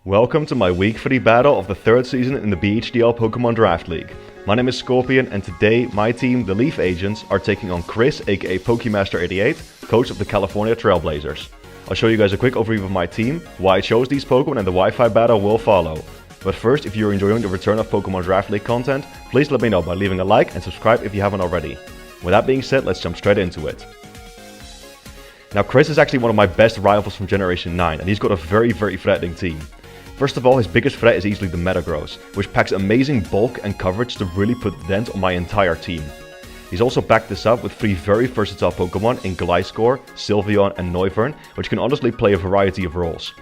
Welcome to my week 3 battle of the 3rd season in the BHDL Pokemon Draft League. My name is Scorpion and today my team, the L.E.A.F agents, are taking on Chris aka Pokemaster88, coach of the California Trailblazers. I'll show you guys a quick overview of my team, why I chose these Pokemon, and the Wi-Fi battle will follow. But first, if you're enjoying the return of Pokemon Draft League content, please let me know by leaving a like and subscribe if you haven't already. With that being said, let's jump straight into it. Now Chris is actually one of my best rivals from Generation 9 and he's got a very threatening team. First of all, his biggest threat is easily the Metagross, which packs amazing bulk and coverage to really put a dent on my entire team. He's also backed this up with 3 very versatile Pokemon in Gliscor, Sylveon and Noivern, which can honestly play a variety of roles.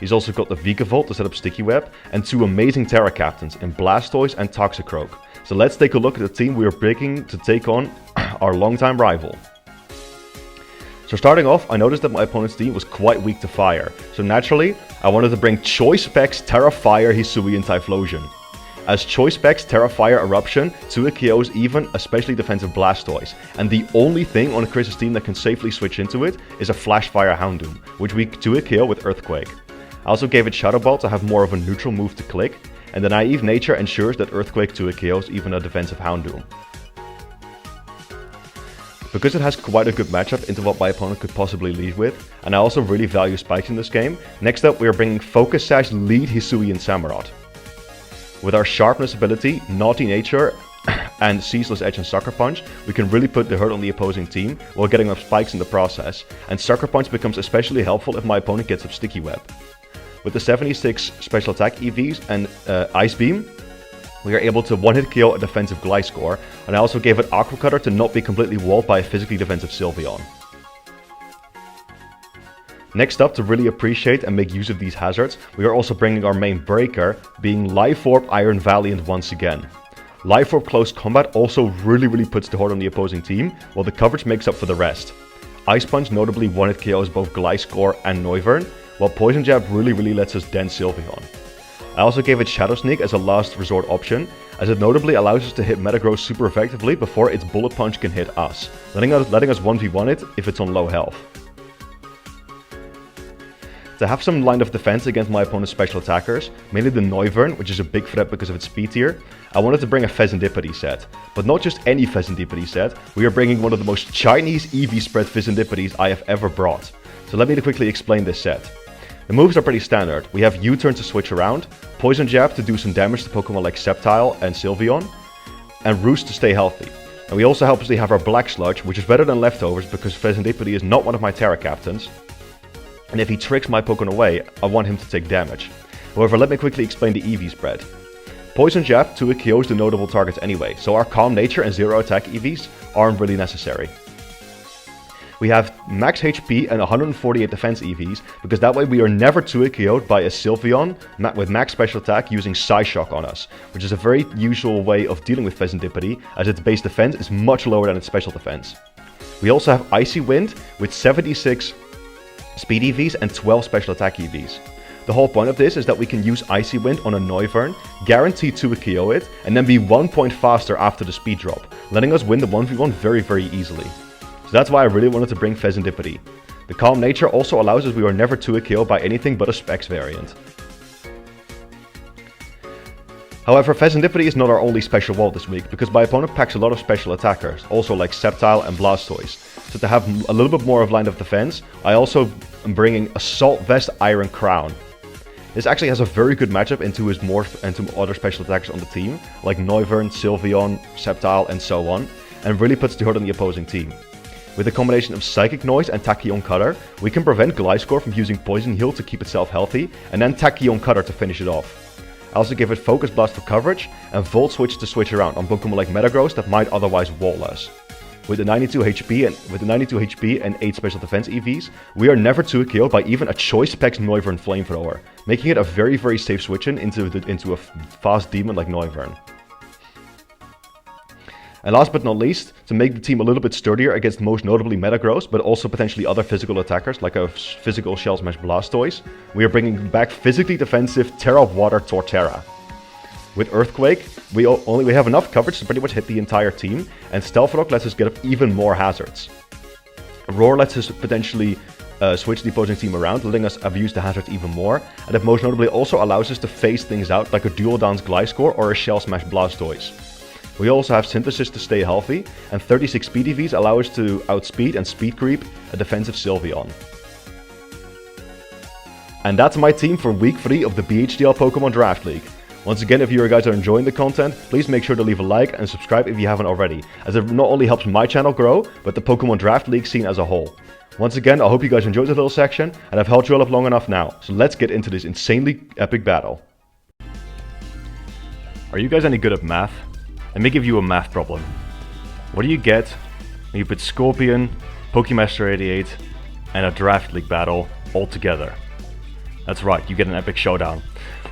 He's also got the Vikavolt to set up Sticky Web, and 2 amazing Terra Captains in Blastoise and Toxicroak. So let's take a look at the team we are picking to take on our longtime rival. So starting off, I noticed that my opponent's team was quite weak to fire, so naturally, I wanted to bring Choice Specs Terra Fire Hisui and Typhlosion. As Choice Specs Terra Fire Eruption, 2 KOs even a specially defensive Blastoise, and the only thing on Chris's team that can safely switch into it is a Flash Fire Houndoom, which we 2 KO with Earthquake. I also gave it Shadow Ball to have more of a neutral move to click, and the naive nature ensures that Earthquake 2 KOs even a defensive Houndoom. Because it has quite a good matchup into what my opponent could possibly lead with, and I also really value spikes in this game, next up we are bringing Focus Sash Lead Hisui and Samurott. With our Sharpness ability, Naughty Nature, and Ceaseless Edge and Sucker Punch, we can really put the hurt on the opposing team while getting up spikes in the process, and Sucker Punch becomes especially helpful if my opponent gets up Sticky Web. With the 76 special attack EVs and Ice Beam, we are able to one-hit KO a defensive Gliscor, and I also gave it Aqua Cutter to not be completely walled by a physically defensive Sylveon. Next up, to really appreciate and make use of these hazards, we are also bringing our main breaker, being Life Orb Iron Valiant once again. Life Orb Close Combat also really puts the hurt on the opposing team, while the coverage makes up for the rest. Ice Punch notably one-hit KOs both Gliscor and Noivern, while Poison Jab really lets us dent Sylveon. I also gave it Shadow Sneak as a last resort option, as it notably allows us to hit Metagross super effectively before its Bullet Punch can hit us, letting us 1v1 it if it's on low health. To have some line of defense against my opponent's special attackers, mainly the Noivern, which is a big threat because of its speed tier, I wanted to bring a Pheasantipity set. But not just any Pheasantipity set, we are bringing one of the most Chinese EV spread Pheasantipities I have ever brought. So let me quickly explain this set. The moves are pretty standard. We have U-turn to switch around, Poison Jab to do some damage to Pokemon like Sceptile and Sylveon, and Roost to stay healthy. And we also obviously have our Black Sludge, which is better than Leftovers because Pheasantipity is not one of my Terra Captains, and if he tricks my Pokemon away, I want him to take damage. However, let me quickly explain the EV spread. Poison Jab 2 KOs the notable targets anyway, so our Calm Nature and Zero Attack EVs aren't really necessary. We have max HP and 148 defense EVs, because that way we are never 2 KO'd by a Sylveon with max special attack using Psyshock on us, which is a very usual way of dealing with Pheasantipity, as its base defense is much lower than its special defense. We also have Icy Wind with 76 speed EVs and 12 special attack EVs. The whole point of this is that we can use Icy Wind on a Noivern, guarantee 2 KO it, and then be 1 point faster after the speed drop, letting us win the 1v1 very easily. So that's why I really wanted to bring Pheasantipity. The Calm Nature also allows us we are never 2 KO by anything but a Specs variant. However, Pheasantipity is not our only special wall this week, because my opponent packs a lot of special attackers, also like Sceptile and Blastoise. So to have a little bit more of line of defense, I also am bringing Assault Vest Iron Crown. This actually has a very good matchup into his morph and to other special attackers on the team, like Noivern, Sylveon, Sceptile and so on, and really puts the hurt on the opposing team. With a combination of Psychic Noise and Tachyon Cutter, we can prevent Gliscor from using Poison Heal to keep itself healthy, and then Tachyon Cutter to finish it off. I also give it Focus Blast for coverage, and Volt Switch to switch around on Pokemon like Metagross that might otherwise wall us. With the 92 HP and 8 special defense EVs, we are never 2 KO'd by even a Choice Specs Noivern Flamethrower, making it a very safe switch-in into a fast demon like Noivern. And last but not least, to make the team a little bit sturdier against most notably Metagross, but also potentially other physical attackers like a physical Shell Smash Blastoise, we are bringing back physically defensive Terra Water Torterra. With Earthquake, we have enough coverage to pretty much hit the entire team, and Stealth Rock lets us get up even more hazards. Roar lets us potentially switch the opposing team around, letting us abuse the hazards even more, and it most notably also allows us to phase things out like a dual dance Gliscor or a Shell Smash Blastoise. We also have Synthesis to stay healthy, and 36 speed EVs allow us to outspeed and speed creep a defensive Sylveon. And that's my team for week 3 of the BHDL Pokemon Draft League. Once again, if you guys are enjoying the content, please make sure to leave a like and subscribe if you haven't already, as it not only helps my channel grow, but the Pokemon Draft League scene as a whole. Once again, I hope you guys enjoyed this little section, and I've held you all up long enough now, so let's get into this insanely epic battle. Are you guys any good at math? Let me give you a math problem. What do you get when you put Scorpion, Pokemaster 88, and a Draft League battle all together? That's right, you get an epic showdown.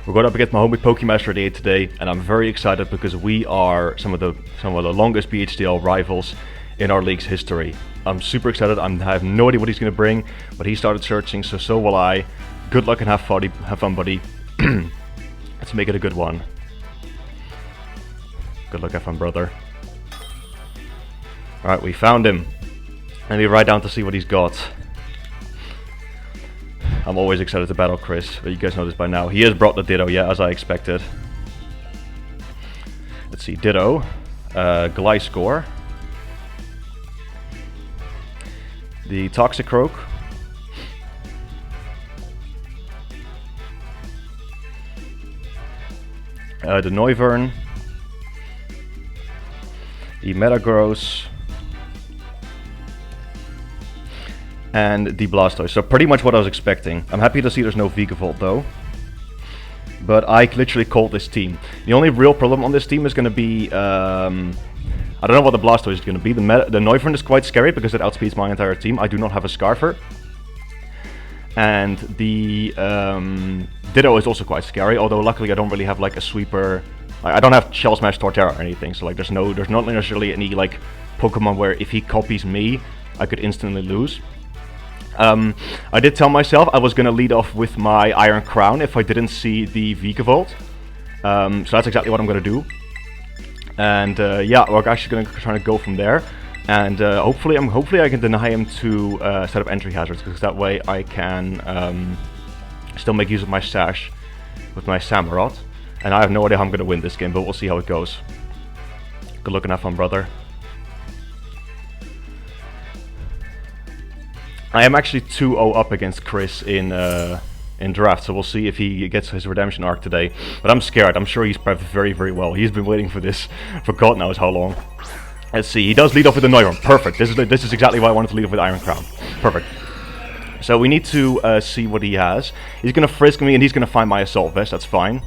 We're going up against my homie Pokemaster 88 today, and I'm very excited because we are some of the longest BHDL rivals in our league's history. I'm super excited. I have no idea what he's going to bring, but he started searching, so will I. Good luck and have fun, buddy. Let's make it a good one. Good luck, have fun, brother. Alright, we found him. Let me write down to see what he's got. I'm always excited to battle Chris, but you guys know this by now. He has brought the Ditto, yeah, as I expected. Let's see, Ditto, Gliscor, the Toxicroak, the Noivern, the Metagross, and the Blastoise. So pretty much what I was expecting. I'm happy to see there's no Vigavolt though. But I literally called this team. The only real problem on this team is going to be... I don't know what the Blastoise is going to be. The Noivern is quite scary because it outspeeds my entire team. I do not have a Scarfer. And the Ditto is also quite scary. Although luckily I don't really have like a sweeper... I don't have Shell Smash Torterra or anything. So like there's not necessarily any like Pokemon where if he copies me, I could instantly lose. I did tell myself I was going to lead off with my Iron Crown if I didn't see the Vigavolt. So that's exactly what I'm going to do. And yeah, we're actually going to try to go from there. And hopefully I can deny him to set up entry hazards, because that way I can still make use of my stash with my Samurott. And I have no idea how I'm going to win this game, but we'll see how it goes. Good luck and have fun, brother. I am actually 2-0 up against Chris in draft, so we'll see if he gets his redemption arc today. But I'm scared. I'm sure he's prepped very, very well. He's been waiting for this for God knows how long. Let's see. He does lead off with the Noivern. Perfect. This is exactly why I wanted to lead off with Iron Crown. Perfect. So we need to see what he has. He's going to frisk me and he's going to find my Assault Vest. That's fine.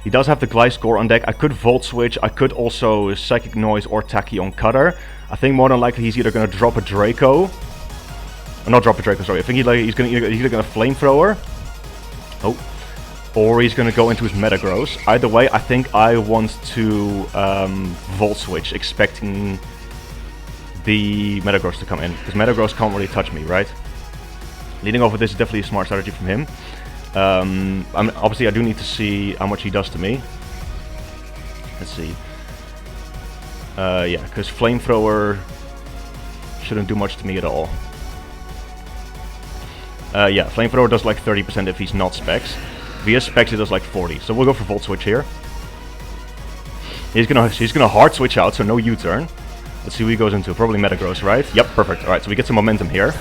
He does have the Gliscor on deck. I could Volt Switch. I could also Psychic Noise or Tachyon Cutter. I think more than likely he's either going to drop a Draco. Not drop a Draco, sorry. I think he's either going to Flamethrower. Oh. Or he's going to go into his Metagross. Either way, I think I want to Volt Switch, expecting the Metagross to come in. Because Metagross can't really touch me, right? Leading off with this is definitely a smart strategy from him. Obviously, I do need to see how much he does to me. Let's see. Yeah, because Flamethrower shouldn't do much to me at all. Yeah, Flamethrower does like 30% if he's not Specs. If he is Specs, he does like 40. So we'll go for Volt Switch here. He's gonna hard switch out, so no U-turn. Let's see who he goes into. Probably Metagross, right? Yep, perfect. Alright, so we get some momentum here.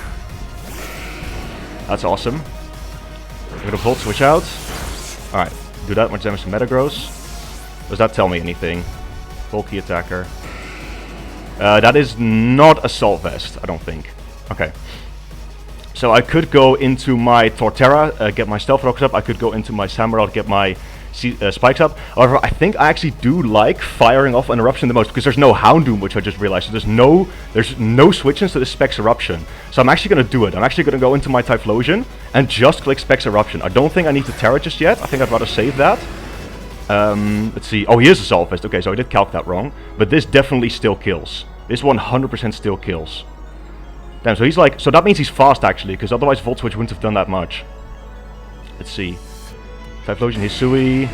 That's awesome. We're gonna Volt Switch out. Alright, do that much damage to Metagross. Does that tell me anything? Bulky attacker. That is not Assault Vest, I don't think. Okay. So I could go into my Torterra, get my Stealth Rocks up. I could go into my Samurott, get my Spikes up. However, I think I actually do like firing off an Eruption the most, because there's no Houndoom, which I just realized. So there's no switch-ins to the Specs Eruption. So I'm actually going to do it. I'm actually going to go into my Typhlosion and just click Specs Eruption. I don't think I need to Terra just yet. I think I'd rather save that. Let's see. Oh, he is Assault Vest. Okay, so I did calc that wrong. But this definitely still kills. This 100% still kills. Damn, so he's like... So that means he's fast, actually, because otherwise Volt Switch wouldn't have done that much. Let's see. Typhlosion, Hisui.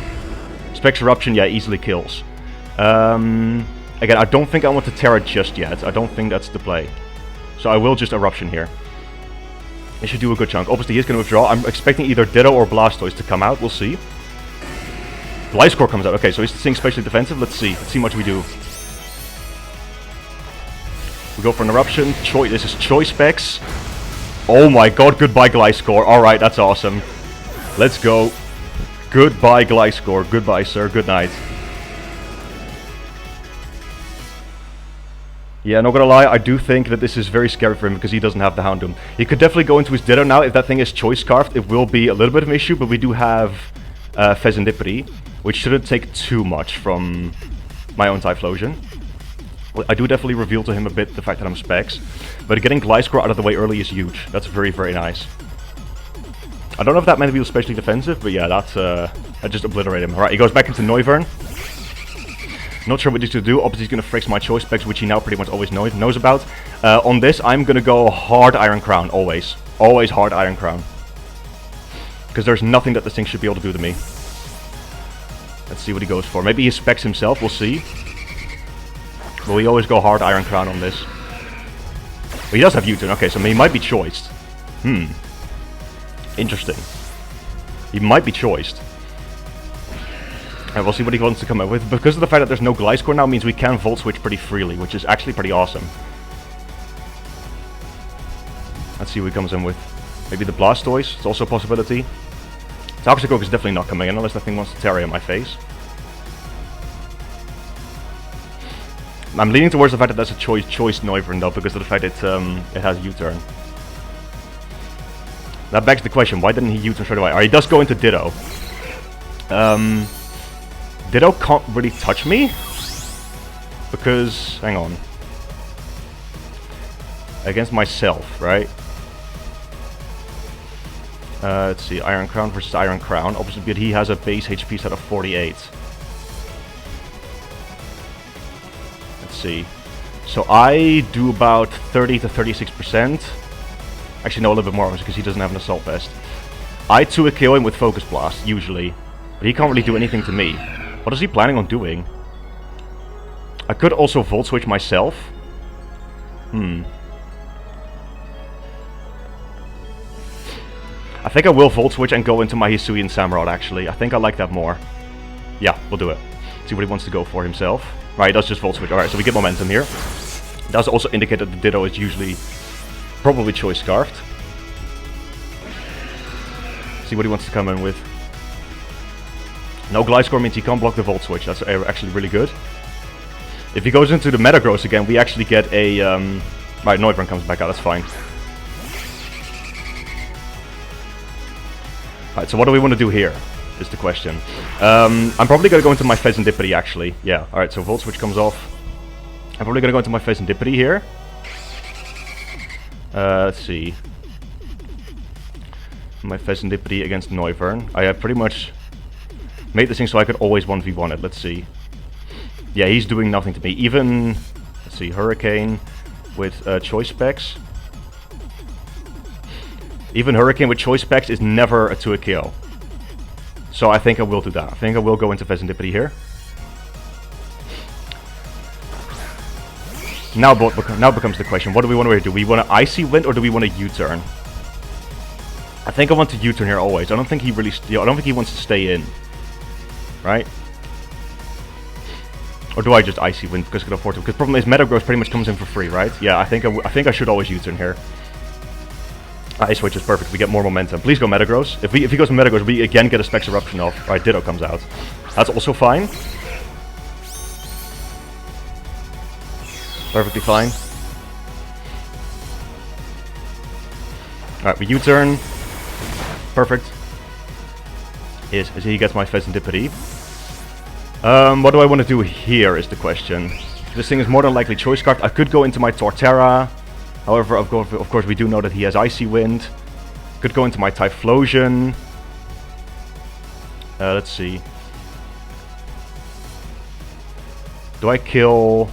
Specs Eruption, yeah, easily kills. Again, I don't think I want to Terra just yet. I don't think that's the play. So I will just Eruption here. It should do a good chunk. Obviously, he's going to withdraw. I'm expecting either Ditto or Blastoise to come out. We'll see. Gliscor comes out. Okay, so he's staying specially defensive. Let's see. Let's see how much we do. We go for an Eruption. This is Choice Specs. Oh my god, goodbye Gliscor. Alright, that's awesome. Let's go. Goodbye Gliscor. Goodbye, sir. Good night. Yeah, not gonna lie, I do think that this is very scary for him because he doesn't have the Houndoom. He could definitely go into his Ditto now. If that thing is Choice Scarfed, it will be a little bit of an issue, but we do have Pheasantipity, which shouldn't take too much from my own Typhlosion. I do definitely reveal to him a bit the fact that I'm Specs, but getting Gliscor out of the way early is huge. That's very, very nice. I don't know if that meant to be especially defensive, but yeah, that just obliterated him. Alright, he goes back into Noivern. Not sure what he's going to do. Obviously he's going to fix my Choice Specs, which he now pretty much always knows about. On this, I'm going to go hard Iron Crown, always. Always hard Iron Crown. Because there's nothing that this thing should be able to do to me. Let's see what he goes for. Maybe he specs himself, we'll see. But we always go hard Iron Crown on this. But he does have U-turn, okay, so he might be choiced. Interesting. He might be choiced. And we'll see what he wants to come up with. Because of the fact that there's no Gliscor now means we can Volt Switch pretty freely, which is actually pretty awesome. Let's see what he comes in with. Maybe the Blastoise, it's also a possibility. Toxicroak is definitely not coming in unless that thing wants to Terra in my face. I'm leaning towards the fact that that's a choice Noivern though, because of the fact that it has U-turn. That begs the question, why didn't he U-turn straight away? Alright, he does go into Ditto. Ditto can't really touch me. Because, hang on. Against myself, right? Let's see, Iron Crown versus Iron Crown. Obviously, but he has a base HP set of 48. Let's see. So I do about 30 to 36%. Actually, no, a little bit more because he doesn't have an Assault Vest. I 2-hit KO him with Focus Blast, usually. But he can't really do anything to me. What is he planning on doing? I could also Volt Switch myself. I think I will Volt Switch and go into my Hisuian Samurott, actually. I think I like that more. Yeah, we'll do it. See what he wants to go for himself. Right, he does just Volt Switch. Alright, so we get momentum here. It does also indicate that the Ditto is usually probably Choice Scarfed. See what he wants to come in with. No Gliscor means he can't block the Volt Switch. That's actually really good. If he goes into the Metagross again, we actually get a... Right, Noivern comes back out, that's fine. Alright, so what do we want to do here? Is the question. I'm probably going to go into my Pheasantipity, actually. Yeah, alright, so Volt Switch comes off. I'm probably going to go into my Pheasantipity here. Let's see. My Pheasantipity against Noivern. I have pretty much made this thing so I could always 1v1 it. Let's see. Yeah, he's doing nothing to me. Even, let's see, Hurricane with Choice Specs. Even Hurricane with Choice Specs is never a 2-hit KO. So I think I will do that. I think I will go into Pheasantipity here. Now becomes the question, what do we want to do? Do we want to Icy Wind or do we want to U-turn? I think I want to U-turn here always. I don't think he really... I don't think he wants to stay in. Right? Or do I just Icy Wind because I can afford to? Because the problem is Metagross pretty much comes in for free, right? Yeah, I think I should always U-turn here. Ice Switch is perfect. We get more momentum. Please go Metagross. If he goes Metagross, we again get a Specs Eruption off. Right, Ditto comes out. That's also fine. Perfectly fine. Alright, we U-turn. Perfect. Yes, he gets my Pheasantipity. What do I want to do here is the question. This thing is more than likely Choice Scarfed. I could go into my Torterra. However, of course, we do know that he has Icy Wind. Could go into my Typhlosion. Let's see. Do I kill...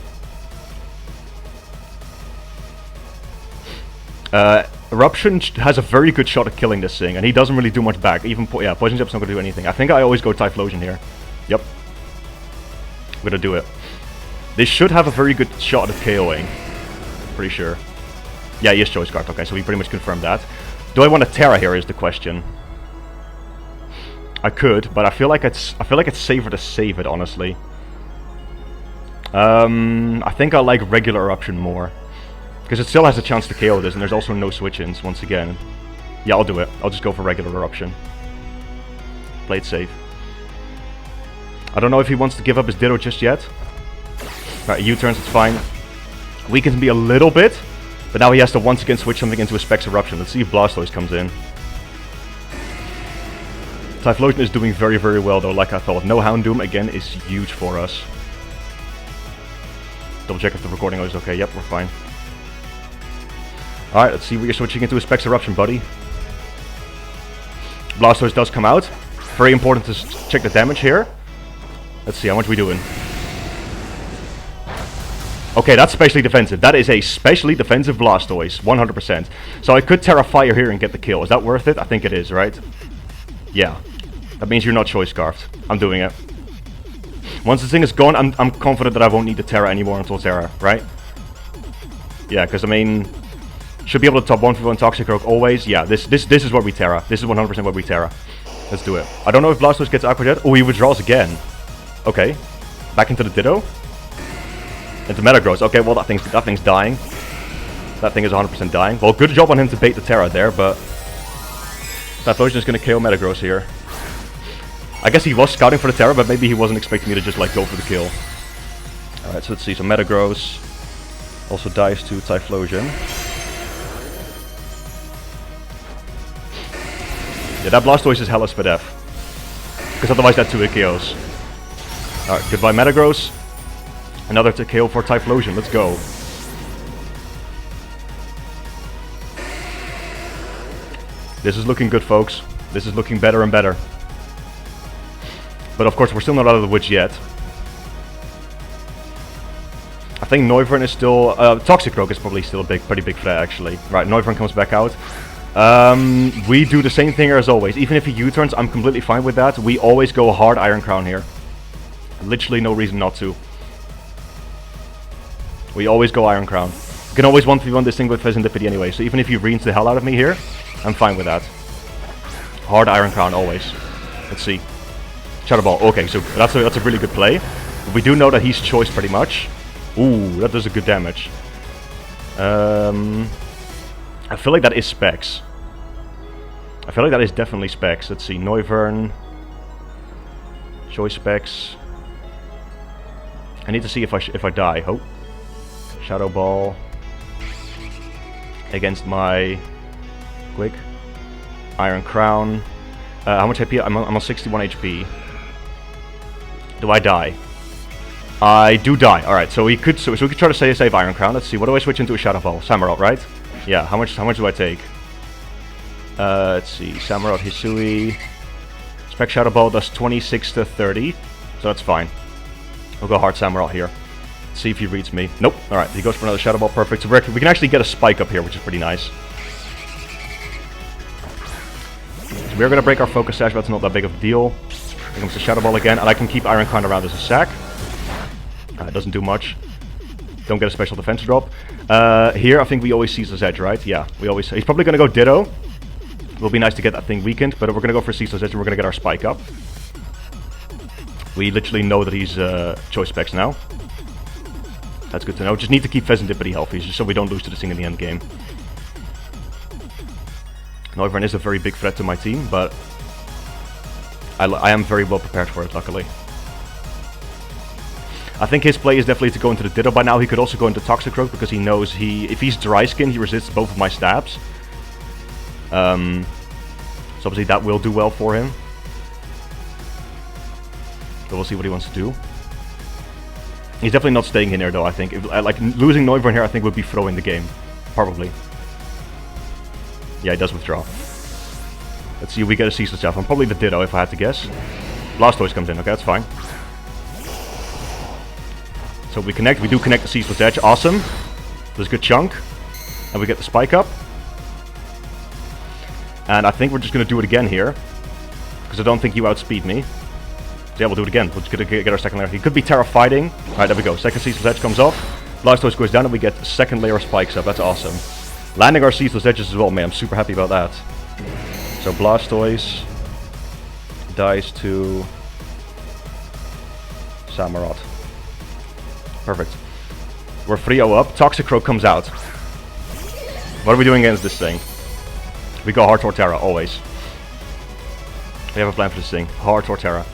Eruption has a very good shot at killing this thing, and he doesn't really do much back. Even Poison Jab's not going to do anything. I think I always go Typhlosion here. Yep. I'm going to do it. They should have a very good shot at KOing. Pretty sure. Yeah, he is Choice Scarfed. Okay, so we pretty much confirmed that. Do I want to Terra here is the question. I could, but I feel like it's safer to save it, honestly. I think I like regular eruption more. Because it still has a chance to KO this, and there's also no switch-ins, once again. Yeah, I'll do it. I'll just go for regular eruption. Play it safe. I don't know if he wants to give up his Ditto just yet. Right, U-turns, it's fine. Weakens me a little bit, but now he has to once again switch something into a Specs Eruption. Let's see if Blastoise comes in. Typhlosion is doing very, very well though, like I thought. No Houndoom, again, is huge for us. Double check if the recording is okay. Yep, we're fine. Alright, let's see what you're switching into a Specs Eruption, buddy. Blastoise does come out. Very important to check the damage here. Let's see, how much are we doing? Okay, that's specially defensive. That is a specially defensive Blastoise, 100%. So I could Terra Fire here and get the kill. Is that worth it? I think it is, right? Yeah. That means you're not Choice Scarfed. I'm doing it. Once this thing is gone, I'm confident that I won't need the Terra anymore until Terra, right? Yeah, because I mean, should be able to top 1v1 Toxicroak always. Yeah, this is what we Terra. This is 100% what we Terra. Let's do it. I don't know if Blastoise gets Aqua Jet. Oh, he withdraws again. Okay. Back into the Ditto. Into Metagross. Okay, well that thing's dying. That thing is 100% dying. Well, good job on him to bait the Terra there, but Typhlosion is going to KO Metagross here. I guess he was scouting for the Terra, but maybe he wasn't expecting me to just like go for the kill. Alright, so let's see. So Metagross also dives to Typhlosion. Yeah, that Blastoise is hella Spit F. Because otherwise that 2-hit KOs. Alright, goodbye Metagross. Another to KO for Typhlosion, let's go. This is looking good, folks. This is looking better and better. But of course, we're still not out of the woods yet. I think Noivern is still... Toxicroak is probably still a pretty big threat, actually. Right, Noivern comes back out. We do the same thing as always. Even if he U-turns, I'm completely fine with that. We always go hard Iron Crown here. Literally no reason not to. We always go Iron Crown. You can always 1v1 this thing with Serendipity anyway, so even if you reins the hell out of me here, I'm fine with that. Hard Iron Crown always. Let's see. Shadow Ball. Okay, so that's a really good play. But we do know that he's choice pretty much. Ooh, that does a good damage. I feel like that is Specs. I feel like that is definitely Specs. Let's see. Noivern. Choice Specs. I need to see if I die. Oh. Shadow Ball. Against my Quick. Iron Crown. How much HP? I'm on 61 HP. Do I die? I do die. Alright, so we could try to save Iron Crown. Let's see, what do I switch into a Shadow Ball? Samurott, right? Yeah, how much do I take? Let's see, Samurott, Hisui. Spec Shadow Ball does 26 to 30. So that's fine. We'll go hard Samurott here. Let's see if he reads me. Nope. Alright, he goes for another Shadow Ball, perfect. So we can actually get a spike up here, which is pretty nice. So we're gonna break our Focus Sash, but that's not that big of a deal. Here comes the Shadow Ball again, and I can keep Iron Crown around as a sack. It doesn't do much. Don't get a special defense drop. Here, I think we always Ceaseless Edge, right? Yeah, we always... He's probably gonna go Ditto. It will be nice to get that thing weakened, but we're gonna go for Ceaseless Edge and we're gonna get our spike up. We literally know that he's Choice Specs now. That's good to know. Just need to keep Serendipity healthy, just so we don't lose to this thing in the end game. Noivern is a very big threat to my team, but I am very well prepared for it, luckily. I think his play is definitely to go into the Ditto by now. He could also go into Toxicroak because he knows if he's Dry Skin, he resists both of my stabs. So obviously that will do well for him. So we'll see what he wants to do. He's definitely not staying in there though, I think. Like losing Noivern here I think would be throwing the game. Probably. Yeah, he does withdraw. Let's see if we get a Ceaseless Elf. Probably the Ditto if I had to guess. Blastoise comes in, okay, that's fine. So we connect, we do connect the Ceaseless Edge, awesome. There's a good chunk. And we get the spike up. And I think we're just going to do it again here. Because I don't think you outspeed me. So yeah, we'll do it again. We're just going to get our second layer. He could be Terra Fighting. Alright, there we go. Second Ceaseless Edge comes off. Blastoise goes down and we get second layer of spikes up. That's awesome. Landing our Ceaseless Edges as well, man. I'm super happy about that. So Blastoise dies to Samurott. Perfect. We're Sifryo up. Toxicroak comes out. What are we doing against this thing? We go hard Torterra, always. We have a plan for this thing. Hard Torterra.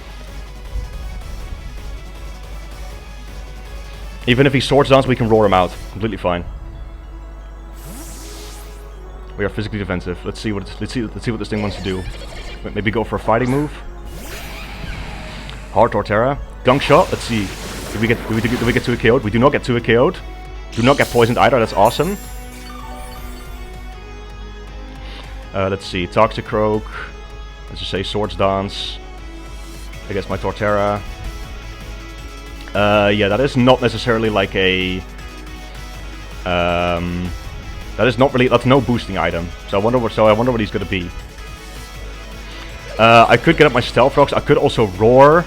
Even if he Swords Dance, we can roar him out. Completely fine. We are physically defensive. Let's see what this thing wants to do. Maybe go for a fighting move. Hard Torterra. Gunk Shot. Let's see. Do we get 2 KO'd? We do not get 2 KO'd. Do not get poisoned either. That's awesome. Let's see. Toxicroak. Let's just say Swords Dance. I guess my Torterra. Yeah, that is not necessarily like a... that is not really... That's no boosting item. So I wonder what he's gonna be. I could get up my Stealth Rocks. I could also Roar.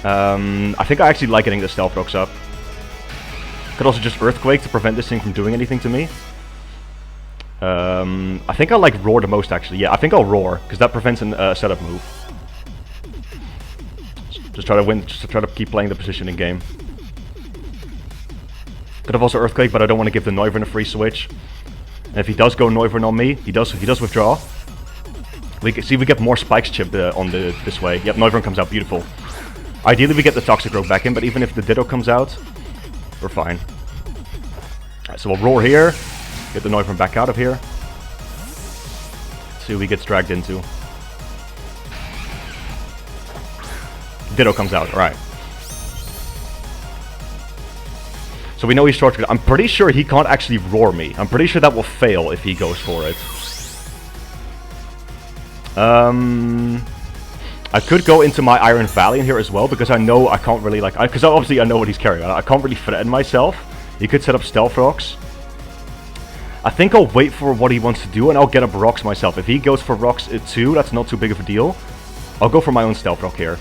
I think I actually like getting the Stealth Rocks up. Could also just Earthquake to prevent this thing from doing anything to me. I think I like Roar the most actually. Yeah, I think I'll Roar, because that prevents a setup move. Just try to win, just to try to keep playing the position in game. Could have also Earthquake, but I don't want to give the Noivern a free switch. And if he does go Noivern on me, he does withdraw. We get more spikes chipped this way. Yep, Noivern comes out, beautiful. Ideally we get the Toxicroak back in, but even if the Ditto comes out, we're fine. Alright, so we'll Roar here. Get the Noivern back out of here. See who he gets dragged into. Ditto comes out, alright. So we know he's short. I'm pretty sure he can't actually Roar me. I'm pretty sure that will fail if he goes for it. I could go into my Iron Valley in here as well, because I know I can't really because obviously I know what he's carrying. I can't really threaten myself. He could set up Stealth Rocks. I think I'll wait for what he wants to do and I'll get up Rocks myself. If he goes for Rocks too, that's not too big of a deal. I'll go for my own Stealth Rock here.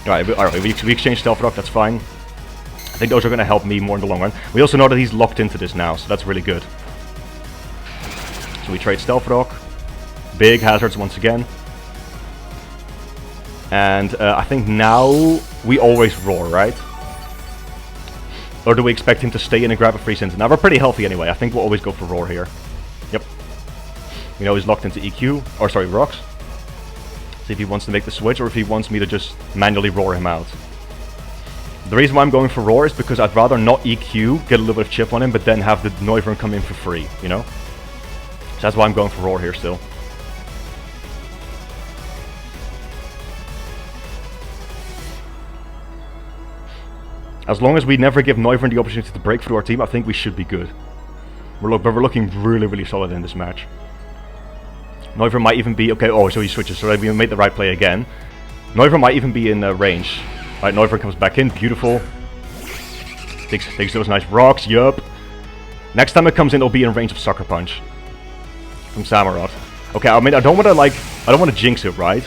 Alright, we exchange Stealth Rock, that's fine. I think those are going to help me more in the long run. We also know that he's locked into this now, so that's really good. So we trade Stealth Rock. Big hazards once again. And I think now we always Roar, right? Or do we expect him to stay in and grab a free center? Now we're pretty healthy anyway. I think we'll always go for Roar here. Yep. We know he's locked into EQ. Or sorry, Rocks. See if he wants to make the switch or if he wants me to just manually Roar him out. The reason why I'm going for Roar is because I'd rather not EQ, get a little bit of chip on him, but then have the Noivern come in for free, you know? So that's why I'm going for Roar here still. As long as we never give Noivern the opportunity to break through our team, I think we should be good. But we're looking really, really solid in this match. Noivern might even be... Okay, oh, so he switches, so we made the right play again. Noivern might even be in range. Alright, Noivern comes back in, beautiful. Takes those nice rocks, yup. Next time it comes in, it'll be in range of Sucker Punch. From Samurott. Okay, I mean, I don't want to jinx it, right?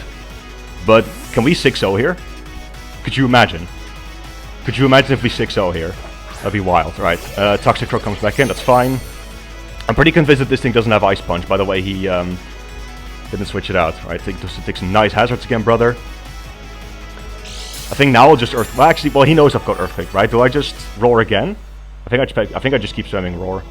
But can we 6-0 here? Could you imagine? Could you imagine if we 6-0 here? That'd be wild. Right, Toxicroak comes back in, that's fine. I'm pretty convinced that this thing doesn't have Ice Punch. By the way, he didn't switch it out. Right, take some nice hazards again, brother. I think now I'll just Earth... Well, actually, he knows I've got Earthquake, right? Do I just Roar again? I think I just keep spamming Roar.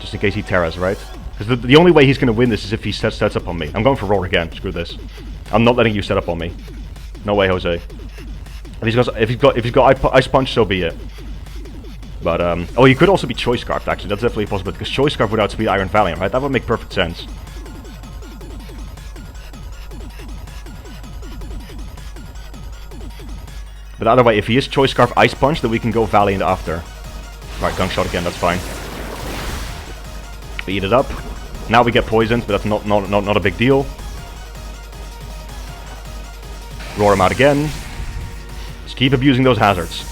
Just in case he Terras, right? Because the only way he's going to win this is if he sets up on me. I'm going for Roar again. Screw this. I'm not letting you set up on me. No way, Jose. If he's got Ice Punch, so be it. But oh, he could also be Choice Scarf. Actually, that's definitely possible because Choice Scarf would outspeed Iron Valiant, right? That would make perfect sense. But either way, if he is Choice Scarf Ice Punch, then we can go Valiant after. Right, Gunk Shot again. That's fine. We eat it up. Now we get poisoned, but that's not a big deal. Roar him out again. Just keep abusing those hazards.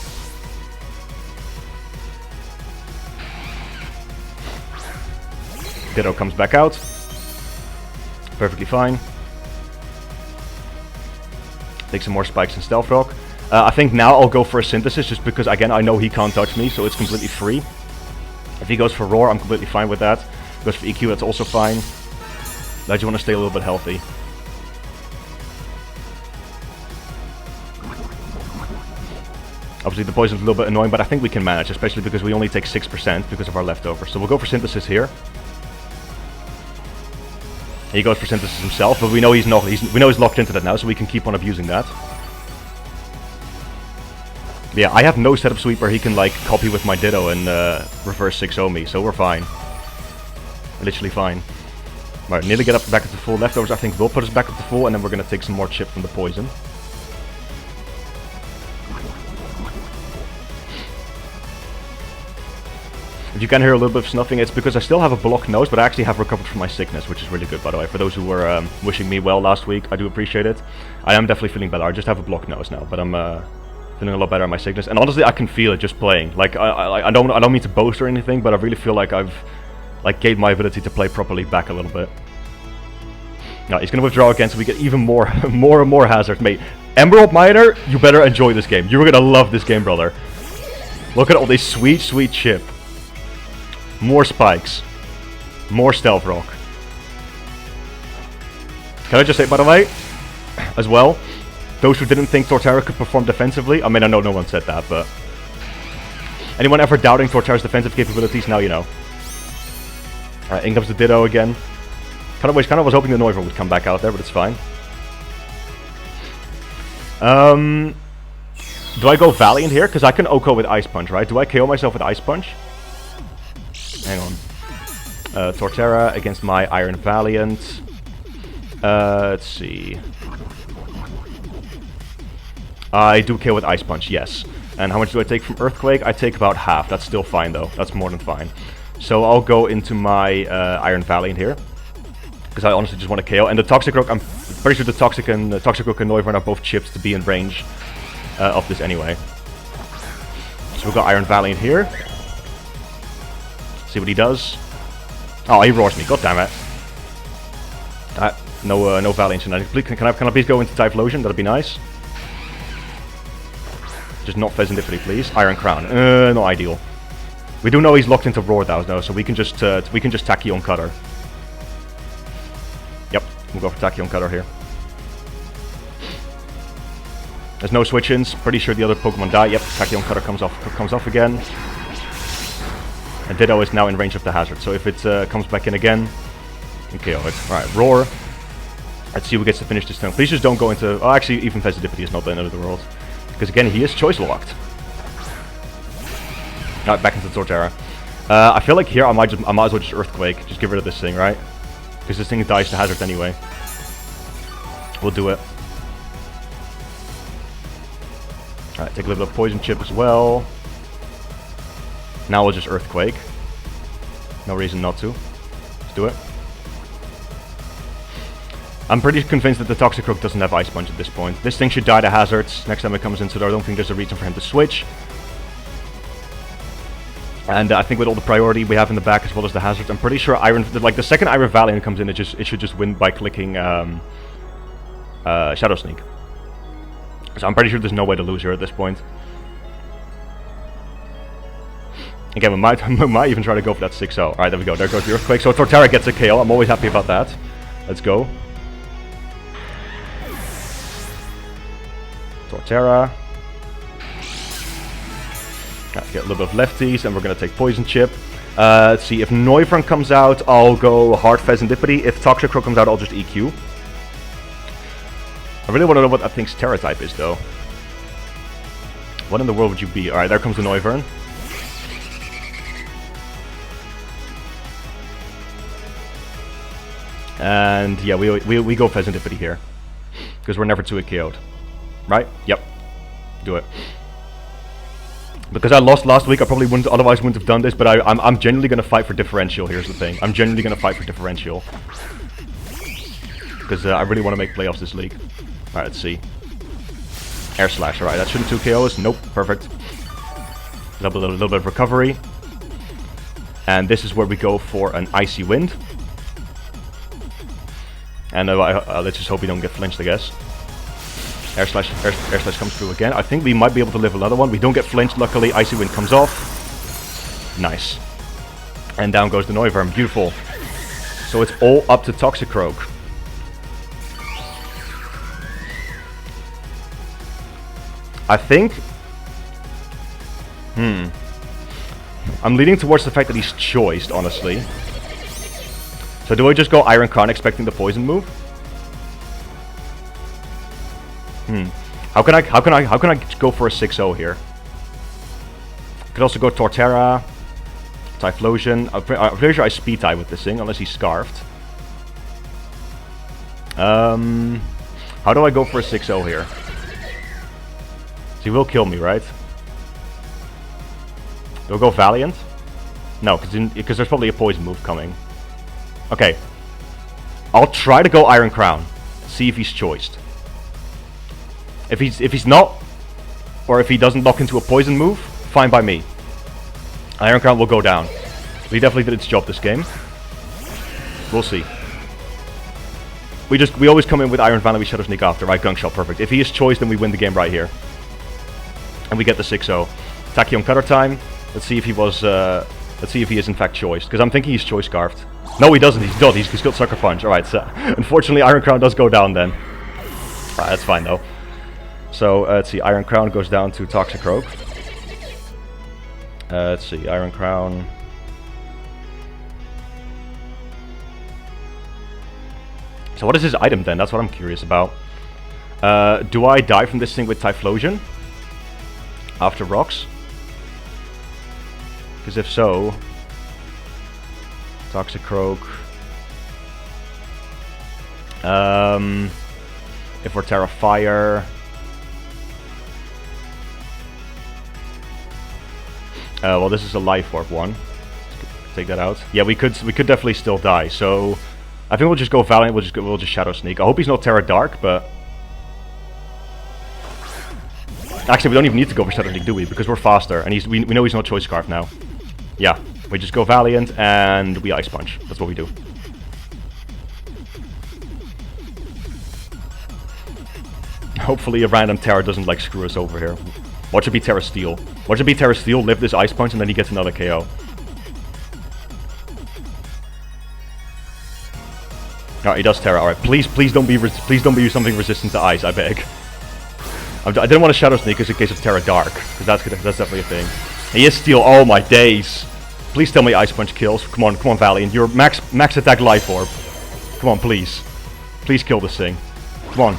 Ditto comes back out. Perfectly fine. Take some more spikes and Stealth Rock. I think now I'll go for a Synthesis, just because, again, I know he can't touch me, so it's completely free. If he goes for Roar, I'm completely fine with that. Goes for EQ, that's also fine. I just want to stay a little bit healthy. Obviously the poison's a little bit annoying, but I think we can manage, especially because we only take 6% because of our leftovers. So we'll go for Synthesis here. He goes for Synthesis himself, but we know he's locked into that now, so we can keep on abusing that. Yeah, I have no setup sweep where he can like copy with my Ditto and reverse 6-0 me, so we're fine. Literally fine. Alright, nearly get up back up to full. Leftovers I think will put us back up to full, and then we're gonna take some more chip from the poison. If you can hear a little bit of snuffing, it's because I still have a blocked nose, but I actually have recovered from my sickness, which is really good, by the way. For those who were wishing me well last week, I do appreciate it. I am definitely feeling better. I just have a blocked nose now, but I'm feeling a lot better on my sickness. And honestly, I can feel it just playing. Like I don't mean to boast or anything, but I really feel like I've like gained my ability to play properly back a little bit. Now he's gonna withdraw again, so we get even more and more hazards, mate. Emerald Miner, you better enjoy this game. You're gonna love this game, brother. Look at all this sweet chip. More spikes. More stealth rock. Can I just say, by the way, as well, those who didn't think Torterra could perform defensively, I mean, I know no one said that, but anyone ever doubting Torterra's defensive capabilities, now you know. Alright, in comes the Ditto again. Kind of was hoping the Noiver would come back out there, but it's fine. Do I go Valiant here? Because I can OHKO with Ice Punch, right? Do I KO myself with Ice Punch? Hang on. Torterra against my Iron Valiant. Let's see. I do KO with Ice Punch, yes. And how much do I take from Earthquake? I take about half. That's still fine, though. That's more than fine. So I'll go into my Iron Valiant here. Because I honestly just want to KO. And the Toxic Rock, I'm pretty sure the Toxic Rock and Noivern are both chipped to be in range of this anyway. So we've got Iron Valiant here. See what he does. Oh, he roars me. God damn it. No Valiant tonight. Can I please go into Typhlosion? That'd be nice. Just not Pheasantipity, please. Iron Crown. Not ideal. We do know he's locked into Roar though, so we can just Tachyon Cutter. Yep, we'll go for Tachyon Cutter here. There's no switch-ins. Pretty sure the other Pokemon die. Yep, Tachyon Cutter comes off again. And Ditto is now in range of the hazard, so if it comes back in again, we KO it. Alright, Roar. Let's see who gets to finish this turn. Please just don't go into... Oh, actually, even Pheasantipity is not the end of the world. Because again, he is choice locked. Alright, back into Torterra. I feel like here I might as well just Earthquake. Just get rid of this thing, right? Because this thing dies to hazard anyway. We'll do it. Alright, take a little bit of Poison Chip as well. Now we'll just Earthquake. No reason not to. Let's do it. I'm pretty convinced that the Toxic Rook doesn't have Ice Punch at this point. This thing should die to hazards next time it comes in, so I don't think there's a reason for him to switch. And I think with all the priority we have in the back as well as the hazards, I'm pretty sure the second Iron Valiant comes in, it should just win by clicking Shadow Sneak. So I'm pretty sure there's no way to lose here at this point. Again, we might even try to go for that 6-0. Alright, there we go. There goes the Earthquake. So Torterra gets a KO. I'm always happy about that. Let's go. Torterra. Let's get a little bit of lefties, and we're going to take Poison Chip. Let's see, if Noivern comes out, I'll go Hard Pheasantipity. If Toxic Rook comes out, I'll just EQ. I really want to know what that thing's Terra type is, though. What in the world would you be? Alright, there comes the Noivern. And yeah, we go Pheasantipity here. Because we're never 2-hit KO'd. Right? Yep. Do it. Because I lost last week, I probably otherwise wouldn't have done this, but I'm genuinely going to fight for differential, here's the thing. I'm genuinely going to fight for differential. Because I really want to make playoffs this league. Alright, let's see. Air Slash, alright, that shouldn't 2 KOs. Nope, perfect. A little bit of recovery. And this is where we go for an Icy Wind. And let's just hope we don't get flinched, I guess. Air Slash comes through again. I think we might be able to live another one. We don't get flinched, luckily. Icy Wind comes off. Nice. And down goes the Noivern. Beautiful. So it's all up to Toxicroak. I think... I'm leaning towards the fact that he's choiced, honestly. So do I just go Iron Crown expecting the poison move? How can I go for a 6-0 here? Could also go Torterra, Typhlosion. I'm pretty sure I speed tie with this thing, unless he's scarfed. How do I go for a 6-0 here? He will kill me, right? Do I go Valiant? No, because there's probably a poison move coming. Okay. I'll try to go Iron Crown. See if he's choiced. If he's not, or if he doesn't lock into a poison move, fine by me. Iron Crown will go down. He definitely did its job this game. We'll see. We always come in with Iron Van and we Shadow Sneak after, right? Gunk Shot, perfect. If he is choiced, then we win the game right here. And we get the 6-0. Tachyon Cutter time. Let's see if he was. Let's see if he is in fact choiced. Because I'm thinking he's choice scarfed. No, he doesn't. He's not. He's got Sucker Punch. Alright, so unfortunately Iron Crown does go down then. Alright, that's fine though. So let's see. Iron Crown goes down to Toxicroak. Let's see. Iron Crown. So what is his item then? That's what I'm curious about. Do I die from this thing with Typhlosion? After rocks? Because if so... Toxicroak... if we're Terra Fire... well, this is a Life Orb one. Let's take that out. Yeah, we could definitely still die. So I think we'll just go Valiant. We'll just Shadow Sneak. I hope he's not Terra Dark, but actually we don't even need to go for Shadow Sneak, do we? Because we're faster, and we know he's not Choice Scarf now. Yeah, we just go Valiant and we Ice Punch. That's what we do. Hopefully a random Terra doesn't like screw us over here. Watch it be Terra Steel. Watch it be Terra Steel, live this Ice Punch, and then he gets another KO. Alright, he does Terra. Alright, please don't be something resistant to ice, I beg. I didn't want to Shadow Sneak in case of Terra Dark, because that's definitely a thing. He is Steel. Oh my days. Please tell me Ice Punch kills. Come on, Valiant. You're max attack Life Orb. Come on, please. Please kill this thing. Come on.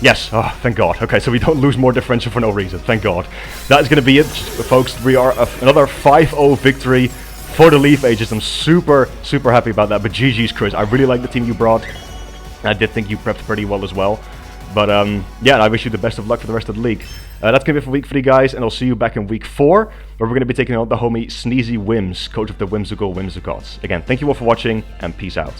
Yes. Oh, thank God. Okay, so we don't lose more differential for no reason. Thank God. That is going to be it, folks. We are another 5-0 victory for the L.E.A.F Agents. I'm super happy about that. But GG's, Chris. I really like the team you brought. I did think you prepped pretty well as well. But yeah, I wish you the best of luck for the rest of the league. That's going to be it for week 3, guys. And I'll see you back in week 4, where we're going to be taking on the homie Sneezy Whims, coach of the Whimsical Whimsicots. Again, thank you all for watching, and peace out.